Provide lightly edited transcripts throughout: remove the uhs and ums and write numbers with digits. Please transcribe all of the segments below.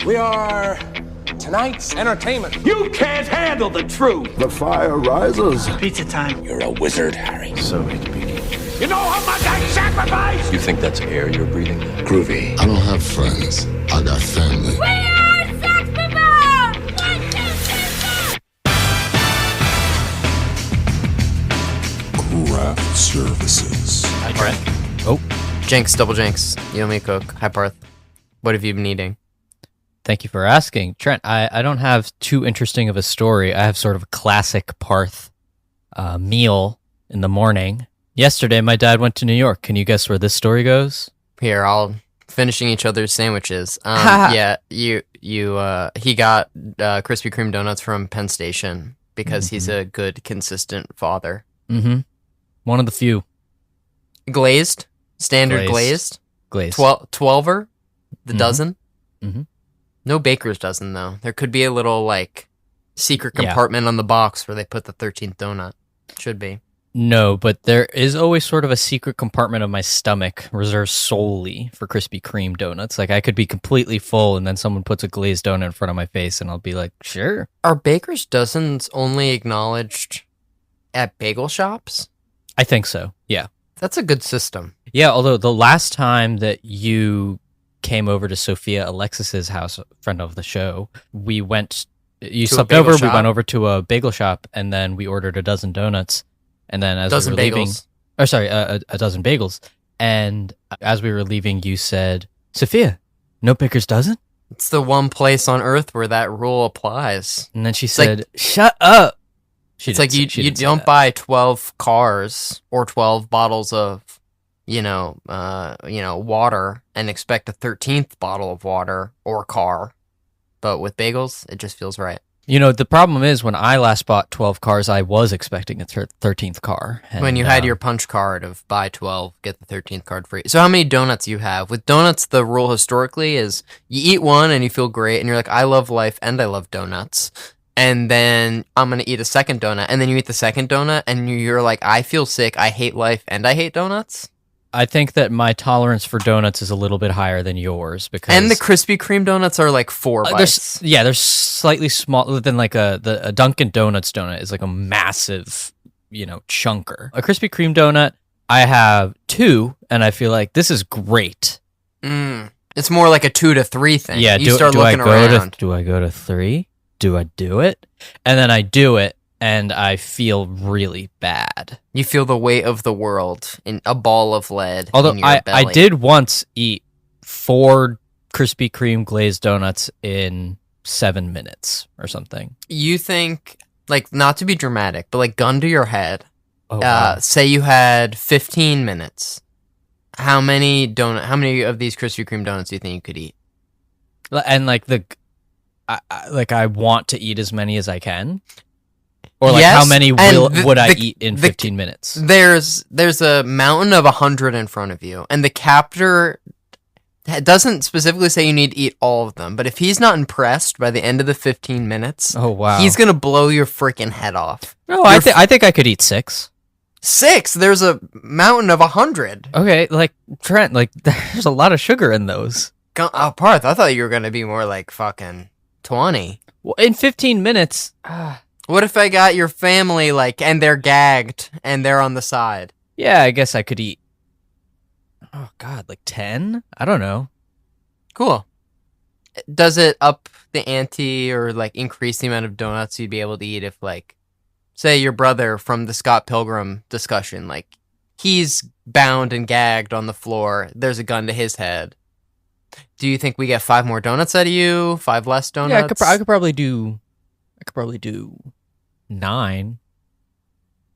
We are tonight's entertainment. You can't handle the truth. The fire rises. Pizza time. You're a wizard, Harry. So it begins. You know how much I sacrificed? You think that's air you're breathing? Groovy. I don't have friends. I got family. We are sex people! 1, 2, 3, 4! Craft services. Hi, Trent. Oh, Jenks, double Jenks. You owe me a Coke. Hi, Parth. What have you been eating? Thank you for asking. Trent, I don't have too interesting of a story. I have sort of a classic Parth meal in the morning. Yesterday, my dad went to New York. Can you guess where this story goes? Here, I'll finishing each other's sandwiches. Yeah, he got Krispy Kreme donuts from Penn Station because he's a good, consistent father. Mm-hmm. One of the few. Glazed? Standard glazed? Glazed. 12er? The dozen? Mm-hmm. No baker's dozen, though. There could be a little, secret compartment on the box where they put the 13th donut. Should be. No, but there is always sort of a secret compartment of my stomach reserved solely for Krispy Kreme donuts. Like, I could be completely full, and then someone puts a glazed donut in front of my face, and I'll be like, sure. Are baker's dozens only acknowledged at bagel shops? I think so, yeah. That's a good system. Yeah, although the last time that you came over to Sophia Alexis's house, friend of the show, we went, you slept over, we went over to a bagel shop, and then we ordered a dozen donuts. And then as we were leaving, a dozen bagels. And as we were leaving, you said, Sophia, no baker's dozen? It's the one place on earth where that rule applies. And then she said, shut up. It's like you don't buy 12 cars or 12 bottles of, water and expect a 13th bottle of water or car. But with bagels, it just feels right. The problem is when I last bought 12 cars, I was expecting a 13th car. And, when you had your punch card of buy 12, get the 13th card free. So how many donuts you have? With donuts, the rule historically is you eat one and you feel great and you're like, I love life and I love donuts. And then I'm going to eat a second donut. And then you eat the second donut and you're like, I feel sick, I hate life, and I hate donuts. I think that my tolerance for donuts is a little bit higher than yours because... And the Krispy Kreme donuts are like 4 bites. They're slightly smaller than a Dunkin' Donuts donut is like a massive, chunker. A Krispy Kreme donut, I have 2, and I feel like this is great. It's more like a 2 to 3 thing. Yeah, do I go to 3? Do I do it? And then I do it. And I feel really bad. You feel the weight of the world in a ball of lead. Although in your belly. I did once eat 4 Krispy Kreme glazed donuts in 7 minutes or something. You think, not to be dramatic, but gun to your head. Oh, wow. Say you had 15 minutes. How many of these Krispy Kreme donuts do you think you could eat? And I want to eat as many as I can. Or yes, how many would I eat in 15 minutes? There's a mountain of 100 in front of you, and the captor doesn't specifically say you need to eat all of them, but if he's not impressed by the end of the 15 minutes, oh wow, he's gonna blow your freaking head off. No, I think I could eat 6. 6? There's a mountain of 100. Okay, Trent, there's a lot of sugar in those. Parth, I thought you were gonna be more like fucking 20. Well, in 15 minutes. What if I got your family, and they're gagged, and they're on the side? Yeah, I guess I could eat, 10? I don't know. Cool. Does it up the ante or, increase the amount of donuts you'd be able to eat if, say your brother from the Scott Pilgrim discussion, he's bound and gagged on the floor, there's a gun to his head. Do you think we get 5 more donuts out of you? 5 less donuts? Yeah, I could probably do 9.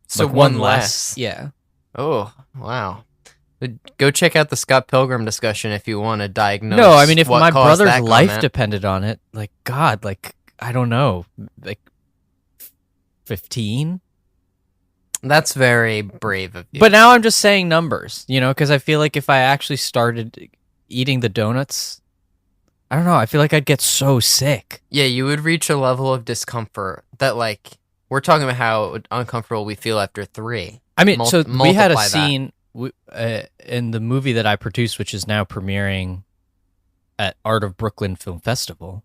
So one less. Yeah. Oh, wow. Go check out the Scott Pilgrim discussion if you want to diagnose. No, I mean, if my brother's life comment. depended on it, I don't know, 15? That's very brave of you. But now I'm just saying numbers, because I feel like if I actually started eating the donuts, I don't know, I feel like I'd get so sick. Yeah, you would reach a level of discomfort that, we're talking about how uncomfortable we feel after 3. I mean, so we had a multiply scene in the movie that I produced, which is now premiering at Art of Brooklyn Film Festival,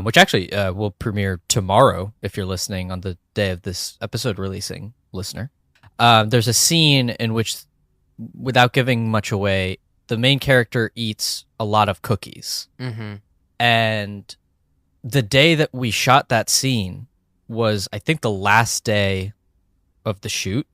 which actually will premiere tomorrow if you're listening on the day of this episode releasing, listener. There's a scene in which, without giving much away, the main character eats a lot of cookies. Mm-hmm. And the day that we shot that scene was, I think, the last day of the shoot.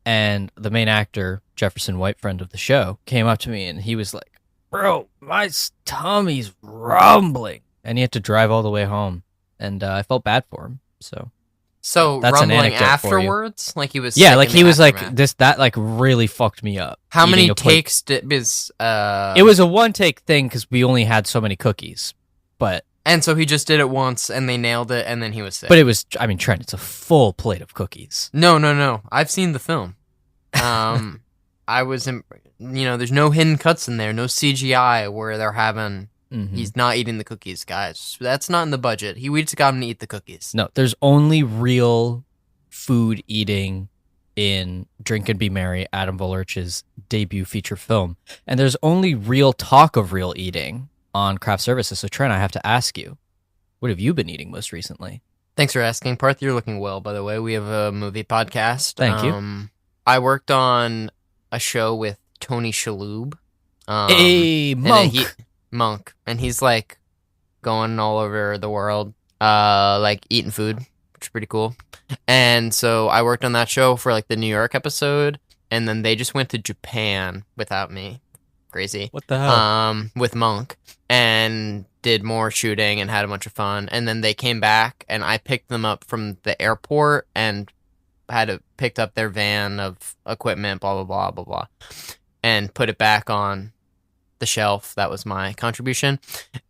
And the main actor, Jefferson White, friend of the show, came up to me and he was like, "Bro, my tummy's rumbling." And he had to drive all the way home. And I felt bad for him. So that's an rumbling anecdote for you. afterwards? Like he was Yeah, sick like in he the was like, aftermath. that like really fucked me up. How many Eating a plate. takes did It was a one take thing because we only had so many cookies. And so he just did it once and they nailed it and then he was sick. But it was, I mean, Trent, it's a full plate of cookies. No. I've seen the film. I was in, there's no hidden cuts in there, no CGI where they're having, he's not eating the cookies, guys. That's not in the budget. We just got him to eat the cookies. No, there's only real food eating in Drink and Be Merry, Adam Volerch's debut feature film. And there's only real talk of real eating on Craft Services. So Trent, I have to ask you, what have you been eating most recently? Thanks for asking, Parth. You're looking well, by the way. We have a movie podcast. Thank you. I worked on a show with Tony Shalhoub. Hey, Monk. Monk. And he's like going all over the world, like eating food, which is pretty cool. And so I worked on that show for like the New York episode, and then they just went to Japan without me. Crazy. What the hell? With Monk, and did more shooting and had a bunch of fun. And then they came back, and I picked them up from the airport and picked up their van of equipment, blah, blah, blah, blah, blah, and put it back on the shelf. That was my contribution.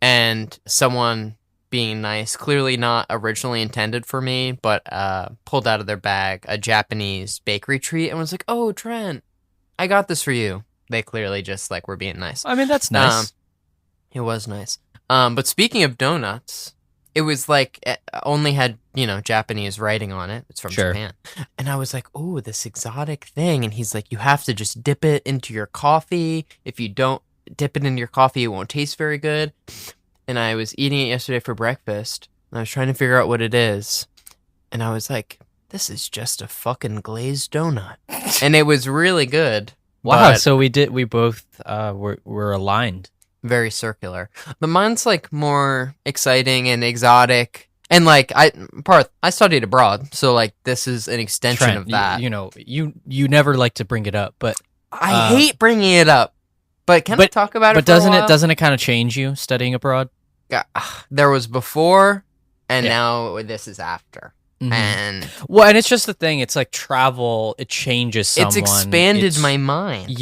And someone being nice, clearly not originally intended for me, but pulled out of their bag a Japanese bakery treat and was like, "Oh, Trent, I got this for you." They clearly just like were being nice. I mean, that's nice. It was nice. But speaking of donuts, it was like it only had, Japanese writing on it. It's from Japan. And I was like, "Oh, this exotic thing." And he's like, "You have to just dip it into your coffee. If you don't dip it into your coffee, it won't taste very good." And I was eating it yesterday for breakfast. And I was trying to figure out what it is. And I was like, "This is just a fucking glazed donut." And it was really good. Wow, so we both were aligned. Very circular. But mine's like more exciting and exotic. And like Parth, I studied abroad, so like this is an extension Trent, of that. You never like to bring it up, but I hate bringing it up. But can I talk about it? But doesn't it kind of change you studying abroad? There was before, and now this is after. Mm-hmm. And it's just the thing. It's like travel. It changes someone. It's expanded my mind.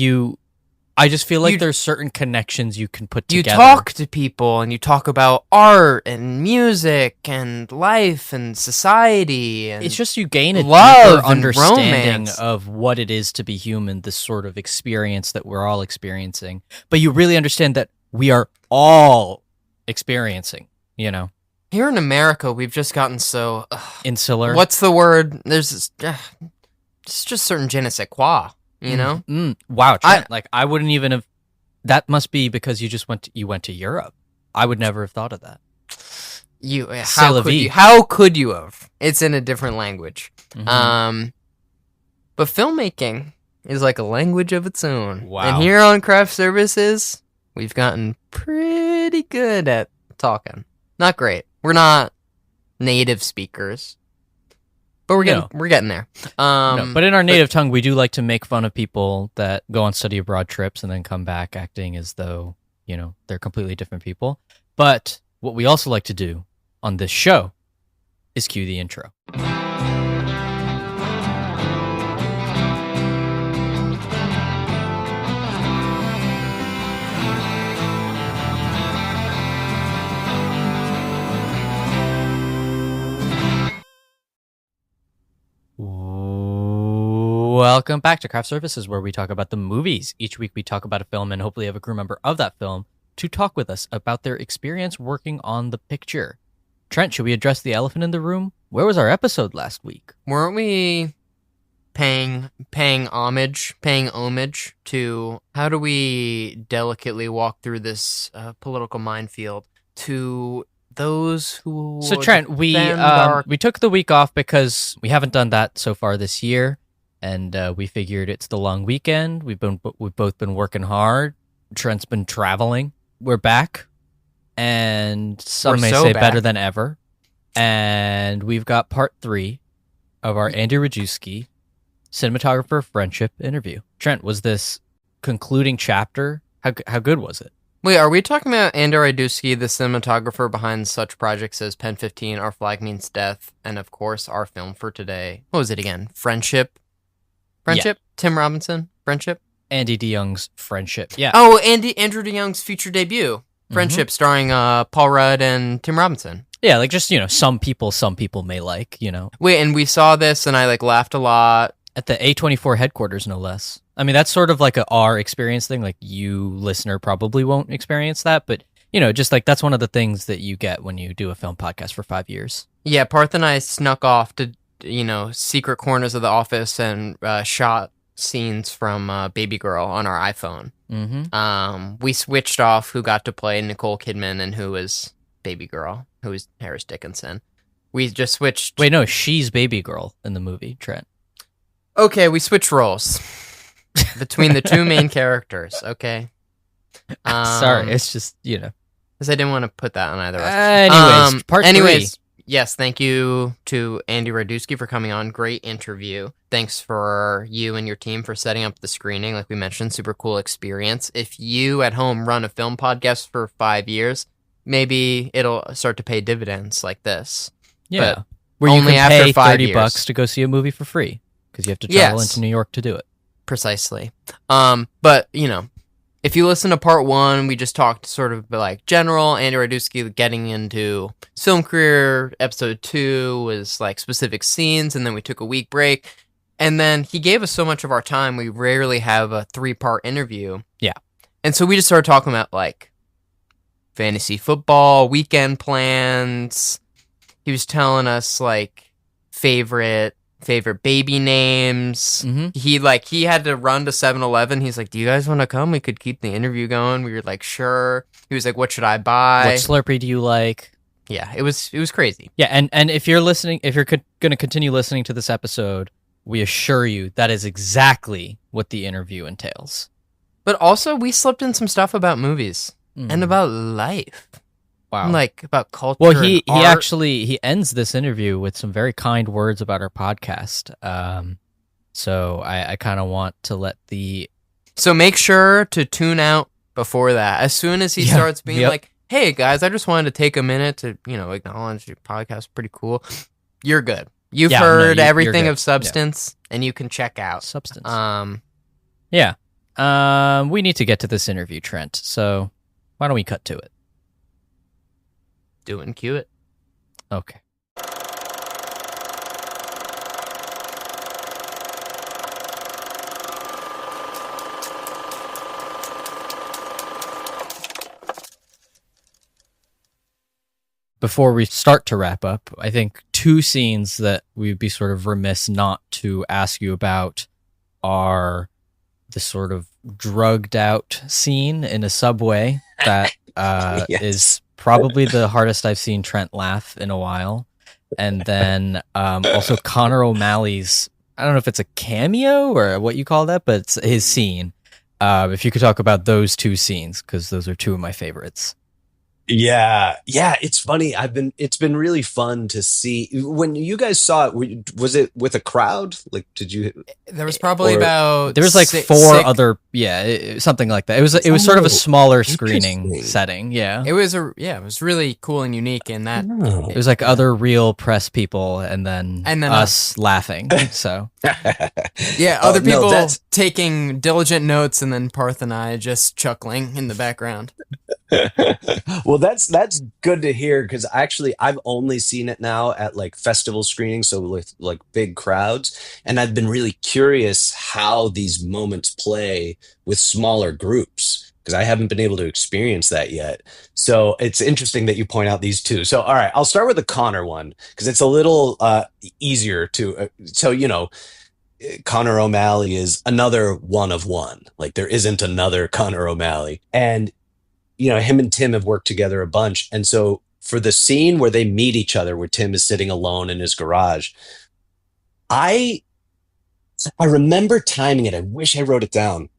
I just feel like there's certain connections you can put together. You talk to people and you talk about art and music and life and society. And it's just you gain a love deeper understanding romance of what it is to be human, this sort of experience that we're all experiencing. But you really understand that we are all experiencing, Here in America, we've just gotten so... insular. What's the word? There's this... it's just certain je ne sais quoi, you know? Wow, Trent, I wouldn't even have... That must be because you went to Europe. I would never have thought of that. How could you have? It's in a different language. Mm-hmm. But filmmaking is like a language of its own. Wow. And here on Craft Services, we've gotten pretty good at talking. Not great. We're not native speakers, but we're getting there. But in our native tongue, we do like to make fun of people that go on study abroad trips and then come back acting as though, they're completely different people. But what we also like to do on this show is cue the intro. Welcome back to Craft Services, where we talk about the movies. Each week we talk about a film and hopefully have a crew member of that film to talk with us about their experience working on the picture. Trent, should we address the elephant in the room? Where was our episode last week? Weren't we paying homage to how do we delicately walk through this political minefield to those who. So Trent, we took the week off because we haven't done that so far this year, and we figured it's the long weekend. We've both been working hard. Trent's been traveling. We're back, and some may say better than ever. And we've got part 3 of our Andy Rydzewski Cinematographer Friendship interview. Trent, was this concluding chapter? How good was it? Wait, are we talking about Andy Rydzewski, the cinematographer behind such projects as Pen 15, Our Flag Means Death, and of course our film for today? What was it again? Friendship? Yeah. Tim Robinson? Friendship? Andy DeYoung's Friendship. Yeah. Oh, Andrew DeYoung's feature debut. Friendship, starring Paul Rudd and Tim Robinson. Yeah, like just, some people may like, Wait, and we saw this and I laughed a lot. At the A24 headquarters, no less. I mean, that's sort of like our experience thing. Like, you, listener, probably won't experience that. But, just that's one of the things that you get when you do a film podcast for 5 years. Yeah, Parth and I snuck off to, secret corners of the office and shot scenes from Baby Girl on our iPhone. Mm-hmm. We switched off who got to play Nicole Kidman and who was Baby Girl, who was Harris Dickinson. We just switched. Wait, no, she's Baby Girl in the movie, Trent. Okay, we switched roles between the two main characters, okay? Sorry, it's just, Because I didn't want to put that on either of us. Part 3. Yes, thank you to Andy Rydzewski for coming on. Great interview. Thanks for you and your team for setting up the screening. Like we mentioned, super cool experience. If you at home run a film podcast for 5 years, maybe it'll start to pay dividends like this. Yeah. But where you only can after pay 5 $30 years. to go see a movie for free. Because you have to travel into New York to do it. Precisely. But, if you listen to part 1, we just talked sort of like general Andy Rydzewski getting into his film career. Episode 2 was like specific scenes, and then we took a week break. And then he gave us so much of our time, we rarely have a 3-part interview. Yeah. And so we just started talking about like fantasy football, weekend plans. He was telling us like favorite baby names. Mm-hmm. He had to run to 7-Eleven. He's like, do you guys want to come? We could keep the interview going. We were like, sure. He was like, what should I buy? What Slurpee do you like? Yeah, it was crazy. Yeah, and if you're listening, if you're going to continue listening to this episode, we assure you that is exactly what the interview entails. But also, we slipped in some stuff about movies and about life. Wow. Like about culture. Well, he art. actually ends this interview with some very kind words about our podcast. So I kind of want to let the. So make sure to tune out before that. As soon as he starts being like, "Hey guys, I just wanted to take a minute to acknowledge your podcast is pretty cool." You're good. You've heard everything of substance, and you can check out substance. Yeah. We need to get to this interview, Trent. So why don't we cut to it? Do it and cue it. Okay. Before we start to wrap up, I think 2 scenes that we'd be sort of remiss not to ask you about are the sort of drugged out scene in a subway that is probably the hardest I've seen Trent laugh in a while. And then also Connor O'Malley's, I don't know if it's a cameo or what you call that, but it's his scene. If you could talk about those 2 scenes, because those are 2 of my favorites. Yeah, it's funny. It's been really fun to see. When you guys saw it, was it with a crowd? Like, did you? There was probably about. There was like 4 other, something like that. It was sort of a smaller screening setting. Yeah, it was it was really cool and unique in that it was like other real press people, and then us laughing. So other people taking diligent notes, and then Parth and I just chuckling in the background. Well, that's good to hear, because actually I've only seen it now at like festival screenings, so with like big crowds, and I've been really curious how these moments play with smaller groups, because I haven't been able to experience that yet. So it's interesting that you point out these 2. So all right, I'll start with the Connor one, because it's a little easier to Connor O'Malley is another one of one. Like there isn't another Connor O'Malley. And, him and Tim have worked together a bunch. And so for the scene where they meet each other, where Tim is sitting alone in his garage, I remember timing it. I wish I wrote it down,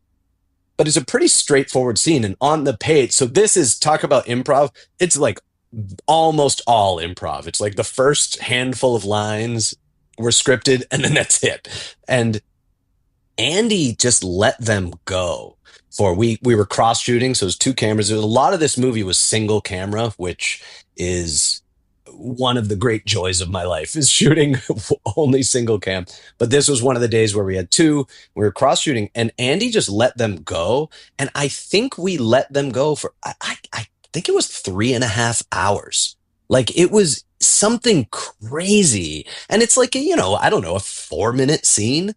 but it's a pretty straightforward scene. And on the page, so this is, talk about improv. It's like almost all improv. It's like the first handful of lines were scripted and then that's it. And Andy just let them go. We were cross shooting, so it was 2 cameras. A lot of this movie was single camera, which is one of the great joys of my life, is shooting only single cam. But this was one of the days where we had 2. We were cross shooting, and Andy just let them go. And I think we let them go for I think it was 3.5 hours. Like it was something crazy, and it's like I don't know, a 4-minute scene,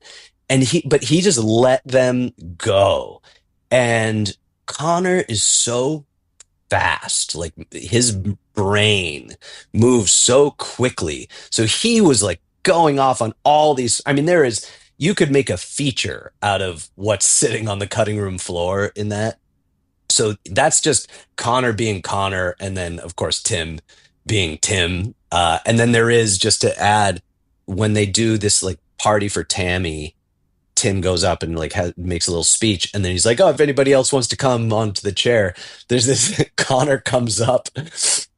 and he just let them go. And Connor is so fast, like his brain moves so quickly. So he was like going off on all these. I mean, you could make a feature out of what's sitting on the cutting room floor in that. So that's just Connor being Connor. And then of course, Tim being Tim. And then there is, just to add, when they do this like party for Tammy, Tim goes up and like makes a little speech, and then he's like, "Oh, if anybody else wants to come onto the chair," there's this Connor comes up,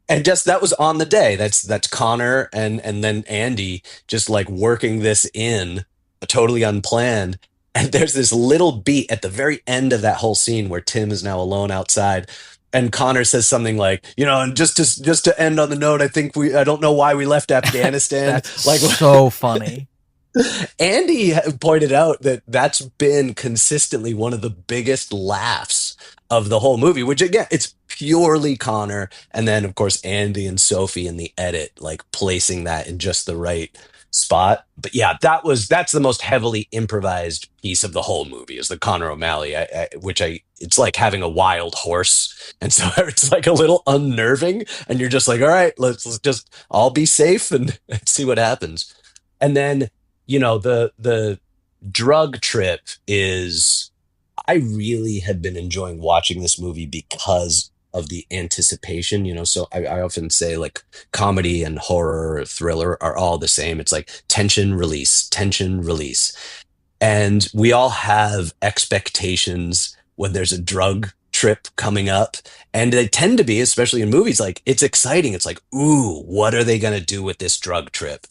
and just that was on the day. That's Connor and then Andy just like working this in, totally unplanned. And there's this little beat at the very end of that whole scene where Tim is now alone outside. And Connor says something like, and just to end on the note, I don't know why we left Afghanistan. That's like so funny. Andy pointed out that that's been consistently one of the biggest laughs of the whole movie, which again, it's purely Connor. And then of course, Andy and Sophie in the edit, like placing that in just the right spot. But yeah, that's the most heavily improvised piece of the whole movie, is the Connor O'Malley, it's like having a wild horse. And so it's like a little unnerving, and you're just like, all right, let's just all be safe and see what happens. And then, the drug trip is, I really had been enjoying watching this movie because of the anticipation, so I often say like comedy and horror or thriller are all the same. It's like tension, release. And we all have expectations when there's a drug trip coming up, and they tend to be, especially in movies, like it's exciting. It's like, ooh, what are they going to do with this drug trip?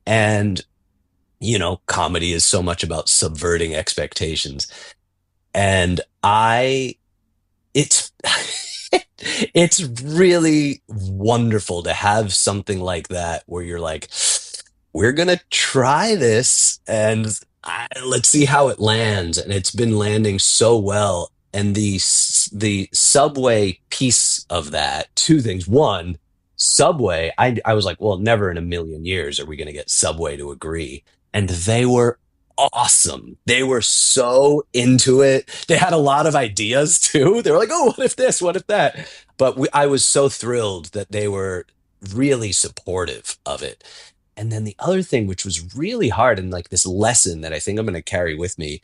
And comedy is so much about subverting expectations. And it's it's really wonderful to have something like that where you're like, we're going to try this and let's see how it lands. And it's been landing so well. And the Subway piece of that, 2 things. One, Subway, I was like, well, never in a million years are we going to get Subway to agree. And they were awesome. They were so into it. They had a lot of ideas too. They were like, oh, what if this? What if that? But I was so thrilled that they were really supportive of it. And then the other thing, which was really hard, and like this lesson that I think I'm going to carry with me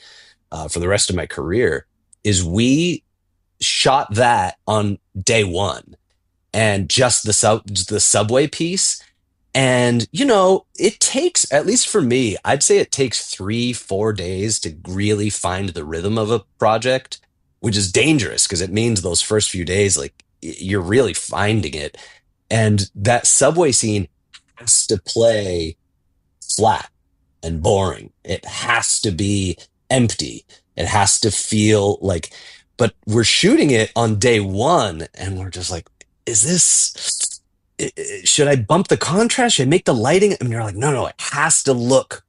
for the rest of my career, is we shot that on day 1, and just the Subway piece. And, it takes, at least for me, I'd say it takes 3-4 days to really find the rhythm of a project, which is dangerous because it means those first few days, like you're really finding it. And that Subway scene has to play flat and boring. It has to be empty. It has to feel like, but we're shooting it on day 1 and we're just like, should I bump the contrast? Should I make the lighting? And you're like, no, it has to look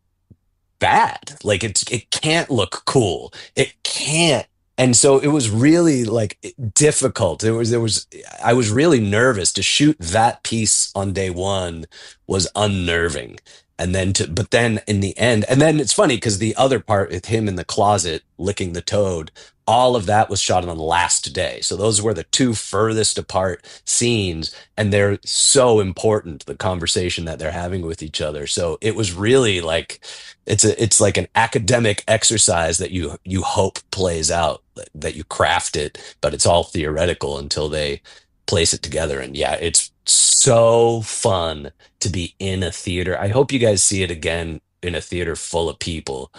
bad. Like it can't look cool. It can't. And so it was really like difficult. I was really nervous to shoot that piece on day 1 was unnerving. And then but then in the end, and then it's funny because the other part with him in the closet licking the toad all of that was shot on the last day. So those were the two furthest apart scenes, and they're so important, the conversation that they're having with each other. So it was really like it's like an academic exercise that you hope plays out, that you craft it, but it's all theoretical until they place it together. And yeah, it's so fun to be in a theater. I hope you guys see it again in a theater full of people.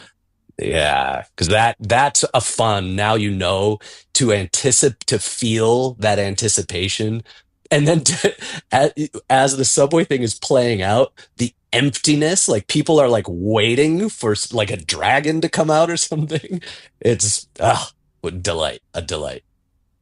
Yeah, because that's a fun. Now you know to anticipate, to feel that anticipation, and then as the subway thing is playing out, the emptiness, like people are like waiting for like a dragon to come out or something. It's a delight, a delight.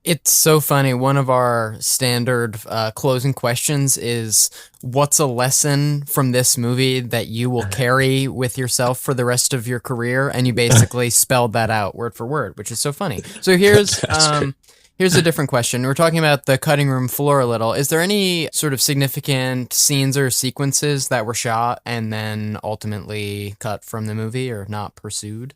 It's so funny. One of our standard closing questions is, what's a lesson from this movie that you will carry with yourself for the rest of your career? And you basically spelled that out word for word, which is so funny. So here's a different question. We're talking about the cutting room floor a little. Is there any sort of significant scenes or sequences that were shot and then ultimately cut from the movie or not pursued?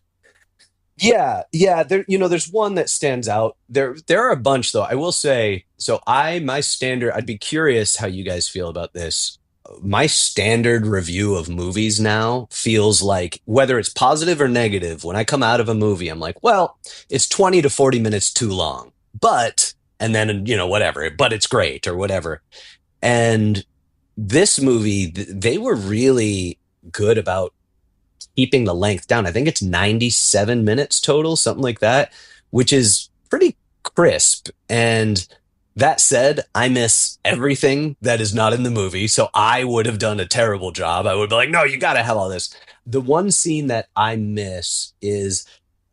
Yeah, there's one that stands out. There are a bunch though. I will say, so my standard, I'd be curious how you guys feel about this. My standard review of movies now feels like, whether it's positive or negative, when I come out of a movie, I'm like, well, it's 20 to 40 minutes too long, but, and then, whatever, but it's great or whatever. And this movie, they were really good about keeping the length down. I think it's 97 minutes total, something like that, which is pretty crisp. And that said, I miss everything that is not in the movie. So I would have done a terrible job. I would be like, no, you got to have all this. The one scene that I miss is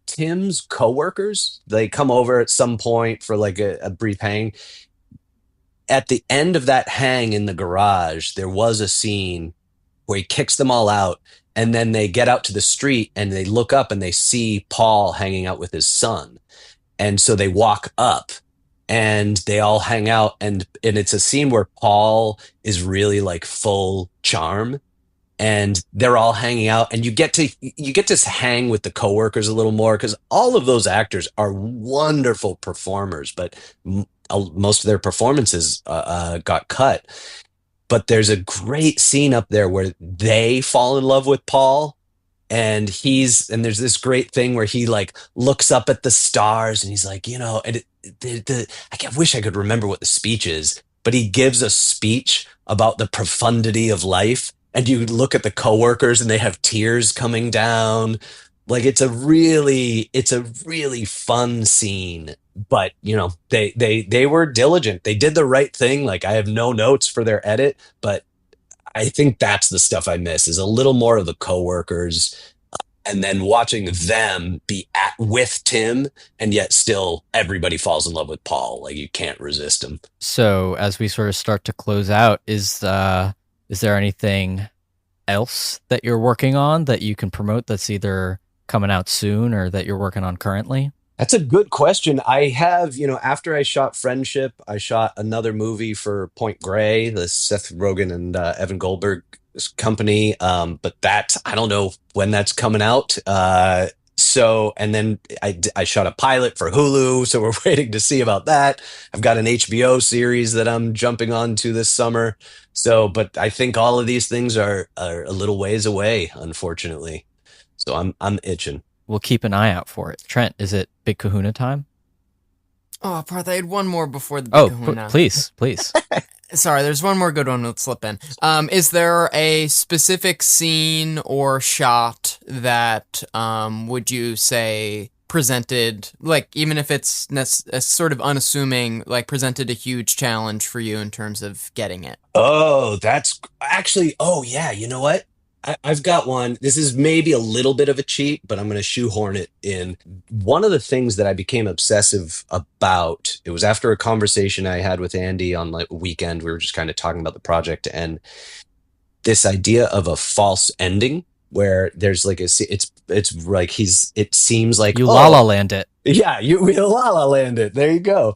Tim's coworkers. They come over at some point for like a brief hang. At the end of that hang in the garage, there was a scene where he kicks them all out. And then they get out to the street and they look up and they see Paul hanging out with his son. And so they walk up and they all hang out. And it's a scene where Paul is really like full charm and they're all hanging out, and you get to hang with the coworkers a little more, because all of those actors are wonderful performers, but most of their performances got cut. But there's a great scene up there where they fall in love with Paul, and there's this great thing where he like looks up at the stars and he's like, and I wish I could remember what the speech is, but he gives a speech about the profundity of life, and you look at the coworkers and they have tears coming down. Like it's a really fun scene. But they were diligent. They did the right thing. Like, I have no notes for their edit, but I think that's the stuff I miss, is a little more of the coworkers, and then watching them be with Tim, and yet still everybody falls in love with Paul. Like, you can't resist him. So as we sort of start to close out, is there anything else that you're working on that you can promote that's either coming out soon or that you're working on currently? That's a good question. I have, after I shot Friendship, I shot another movie for Point Grey, the Seth Rogen and Evan Goldberg company. But I don't know when that's coming out. And then I shot a pilot for Hulu, so we're waiting to see about that. I've got an HBO series that I'm jumping onto this summer. But I think all of these things are a little ways away, unfortunately. So I'm itching. We'll keep an eye out for it. Trent, is it Big Kahuna time? Oh, Parth, I had one more before the Big Kahuna. Please. Sorry, there's one more good one we'll slip in. Is there a specific scene or shot that would you say presented, like, even if it's sort of unassuming, like presented a huge challenge for you in terms of getting it? Oh, that's actually, yeah, you know what? I've got one. This is maybe a little bit of a cheat, but I'm going to shoehorn it in. One of the things that I became obsessive about, it was after a conversation I had with Andy on like a weekend. We were just kind of talking about the project, and this idea of a false ending where there's like it's like it seems like you La La Land it. Yeah, we La La Land it. There you go.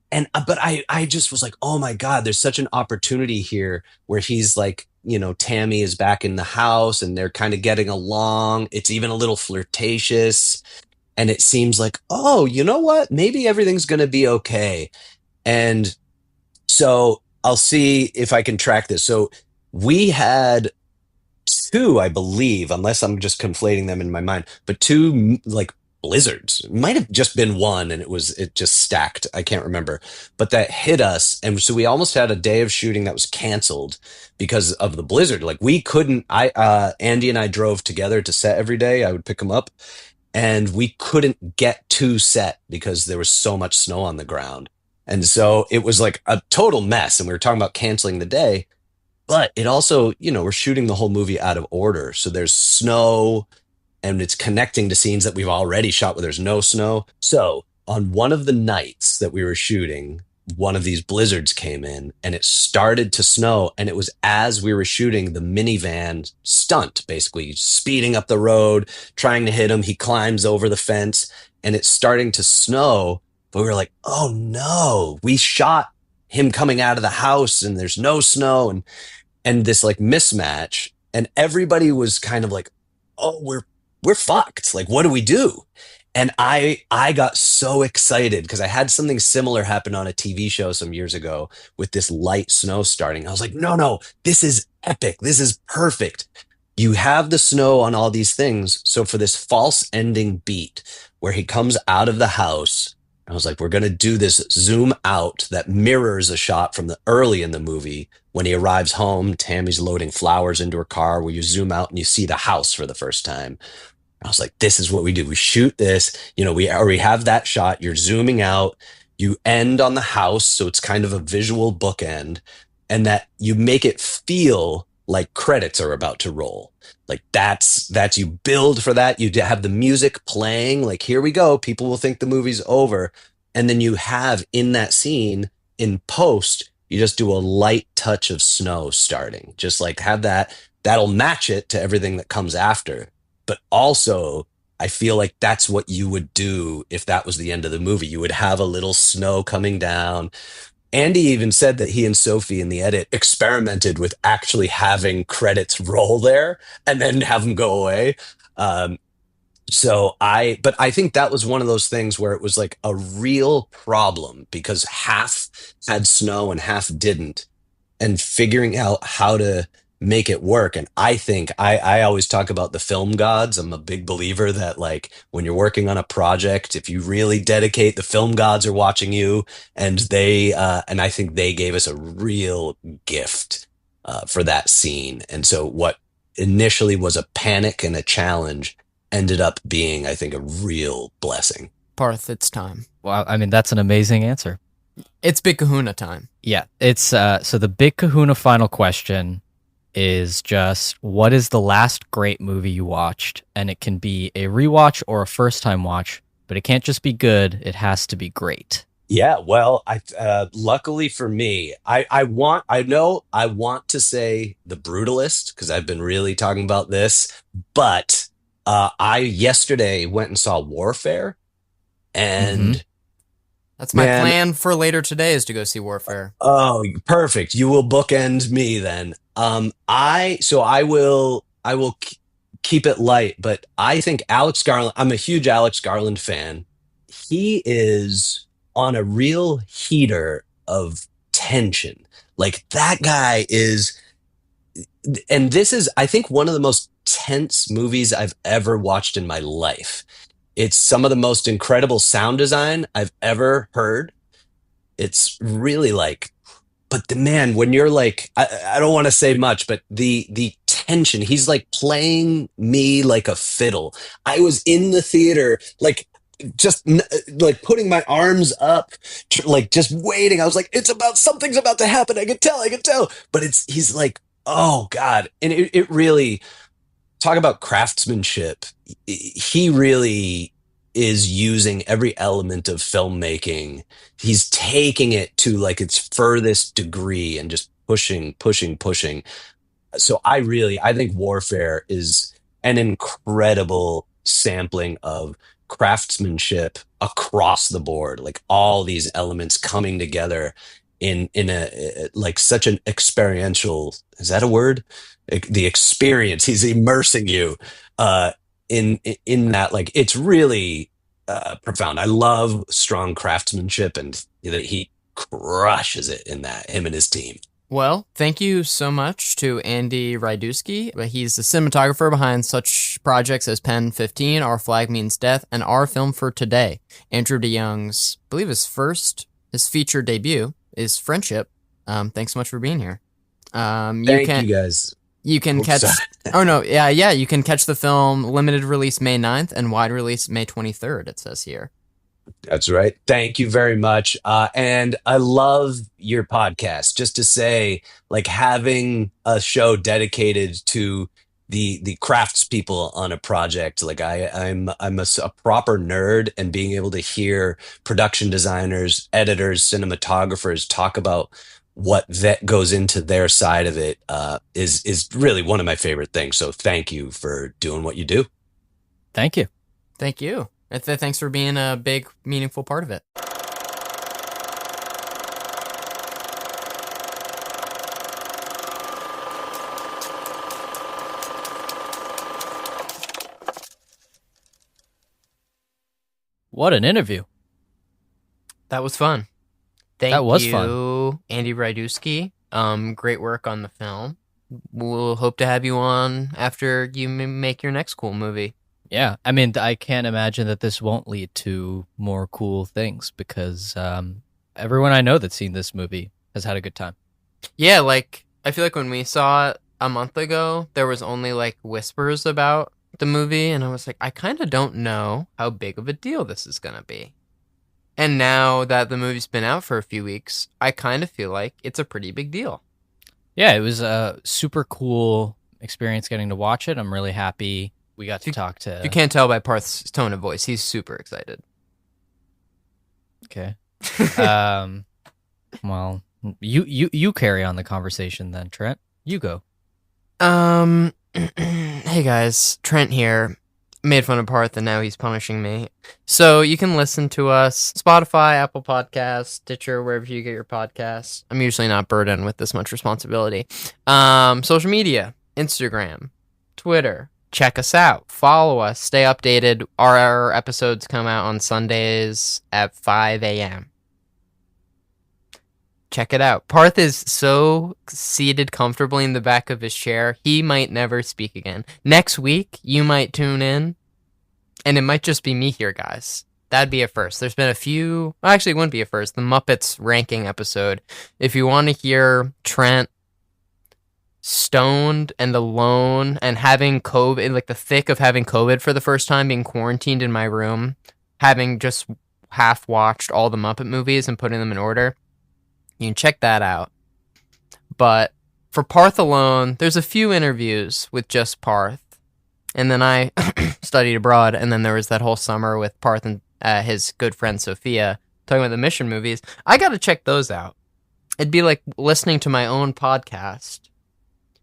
But I just was like, oh my God, there's such an opportunity here where he's like, Tammy is back in the house and they're kind of getting along. It's even a little flirtatious. and it seems like, oh, you know what? Maybe everything's going to be okay. And so I'll see if I can track this. So we had two, I believe, unless I'm just conflating them in my mind, but two like blizzards. It might have just been one and it just stacked. I can't remember. But that hit us. And so we almost had a day of shooting that was canceled because of the blizzard. Like we couldn't, Andy and I drove together to set every day. I would pick him up and we couldn't get to set because there was so much snow on the ground. And so it was like a total mess. And we were talking about canceling the day. But it also, we're shooting the whole movie out of order. So there's snow and it's connecting to scenes that we've already shot where there's no snow. So on one of the nights that we were shooting, one of these blizzards came in and it started to snow. And it was as we were shooting the minivan stunt, basically speeding up the road, trying to hit him. He climbs over the fence and it's starting to snow. But we were like, oh no, we shot him coming out of the house and there's no snow and this like mismatch, and everybody was kind of like, oh, we're fucked. Like, what do we do? And I got so excited because I had something similar happen on a TV show some years ago with this light snow starting. I was like, no, this is epic. This is perfect. You have the snow on all these things. So for this false ending beat where he comes out of the house, I was like, we're going to do this zoom out that mirrors a shot from the early in the movie when he arrives home. Tammy's loading flowers into her car where you zoom out and you see the house for the first time. I was like, this is what we do. We shoot this, we already have that shot. You're zooming out, you end on the house. So it's kind of a visual bookend, and that you make it feel like credits are about to roll. Like that's you build for that. You have the music playing, like, here we go. People will think the movie's over. And then you have in that scene in post, you just do a light touch of snow starting, just like have that'll match it to everything that comes after. But also I feel like that's what you would do if that was the end of the movie. You would have a little snow coming down. Andy even said that he and Sophie in the edit experimented with actually having credits roll there and then have them go away. But I think that was one of those things where it was like a real problem because half had snow and half didn't, and figuring out how to make it work. And I think I always talk about the film gods. I'm a big believer that like when you're working on a project, if you really dedicate, the film gods are watching you, and and I think they gave us a real gift for that scene. And so what initially was a panic and a challenge ended up being, I think, a real blessing. Parth, it's time. Well, I mean, that's an amazing answer. It's Big Kahuna time. Yeah, it's so the Big Kahuna final question is just, what is the last great movie you watched? And it can be a rewatch or a first time watch, but it can't just be good. It has to be great. Yeah, well, luckily for me, I want to say The Brutalist because I've been really talking about this, but I yesterday went and saw Warfare, and that's my plan for later today is to go see Warfare. Oh, perfect! You will bookend me then. I will keep it light, but I think Alex Garland. I'm a huge Alex Garland fan. He is on a real heater of tension. Like that guy is, and this is, I think, one of the most tense movies I've ever watched in my life. It's some of the most incredible sound design I've ever heard. It's really like, but the man, when you're like, I don't want to say much, but the tension, he's like playing me like a fiddle. I was in the theater, like, just like putting my arms up, like just waiting. I was like, something's about to happen. I could tell, but he's like, oh God. And it really, talk about craftsmanship. He really is using every element of filmmaking. He's taking it to like its furthest degree and just pushing. So I think Warfare is an incredible sampling of craftsmanship across the board, like all these elements coming together in a like such an experiential, is that a word? The experience. He's immersing you in that. Like it's really profound. I love strong craftsmanship, and that he crushes it in that, him and his team. Well, thank you so much to Andy Rydzewski. He's the cinematographer behind such projects as Pen 15, Our Flag Means Death, and Our Film for Today. Andrew DeYoung's, I believe his feature debut is Friendship. Thanks so much for being here. Thank you guys. You can catch. Oh no, yeah. You can catch the film limited release May 9th and wide release May 23rd. It says here. That's right. Thank you very much. And I love your podcast. Just to say, like, having a show dedicated to the craftspeople on a project. Like I'm a proper nerd, and being able to hear production designers, editors, cinematographers talk about what that goes into their side of it is really one of my favorite things. So thank you for doing what you do. Thank you. Thank you. Thanks for being a big, meaningful part of it. What an interview. That was fun. Thank you, Andy Rydzewski. Great work on the film. We'll hope to have you on after you make your next cool movie. Yeah, I mean, I can't imagine that this won't lead to more cool things, because everyone I know that's seen this movie has had a good time. Yeah, like, I feel like when we saw it a month ago, there was only, like, whispers about the movie, and I was like, I kind of don't know how big of a deal this is going to be. And now that the movie's been out for a few weeks, I kind of feel like it's a pretty big deal. Yeah, it was a super cool experience getting to watch it. I'm really happy we got to talk to... You can't tell by Parth's tone of voice. He's super excited. Okay. Well, you carry on the conversation then, Trent. You go. Hey guys, Trent here. Made fun of Parth and now he's punishing me. So you can listen to us Spotify, Apple Podcasts, Stitcher, wherever you get your podcasts. I'm usually not burdened with this much responsibility. Social media, Instagram, Twitter. Check us out. Follow us. Stay updated. Our episodes come out on Sundays at 5 a.m. Check it out. Parth is so seated comfortably in the back of his chair, he might never speak again. Next week, you might tune in, and it might just be me here, guys. That'd be a first. There's been a few... Well, actually, it wouldn't be a first. The Muppets ranking episode. If you want to hear Trent stoned and alone and having COVID, like the thick of having COVID for the first time, being quarantined in my room, having just half-watched all the Muppet movies and putting them in order... You can check that out. But for Parth alone, there's a few interviews with just Parth. And then I studied abroad, and then there was that whole summer with Parth and his good friend Sophia talking about the Mission movies. I got to check those out. It'd be like listening to my own podcast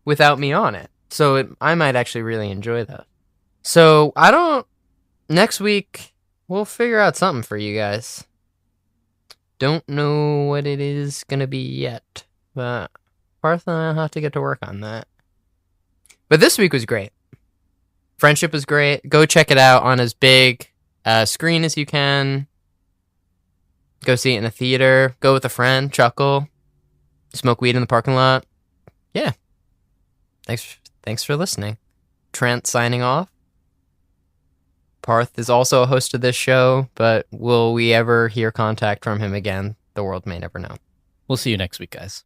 without me on it. So I might actually really enjoy that. So next week, we'll figure out something for you guys. Don't know what it is going to be yet, but Parth and I'll have to get to work on that. But this week was great. Friendship was great. Go check it out on as big screen as you can. Go see it in a theater. Go with a friend. Chuckle. Smoke weed in the parking lot. Yeah. Thanks for listening. Trent signing off. Parth is also a host of this show, but will we ever hear contact from him again? The world may never know. We'll see you next week, guys.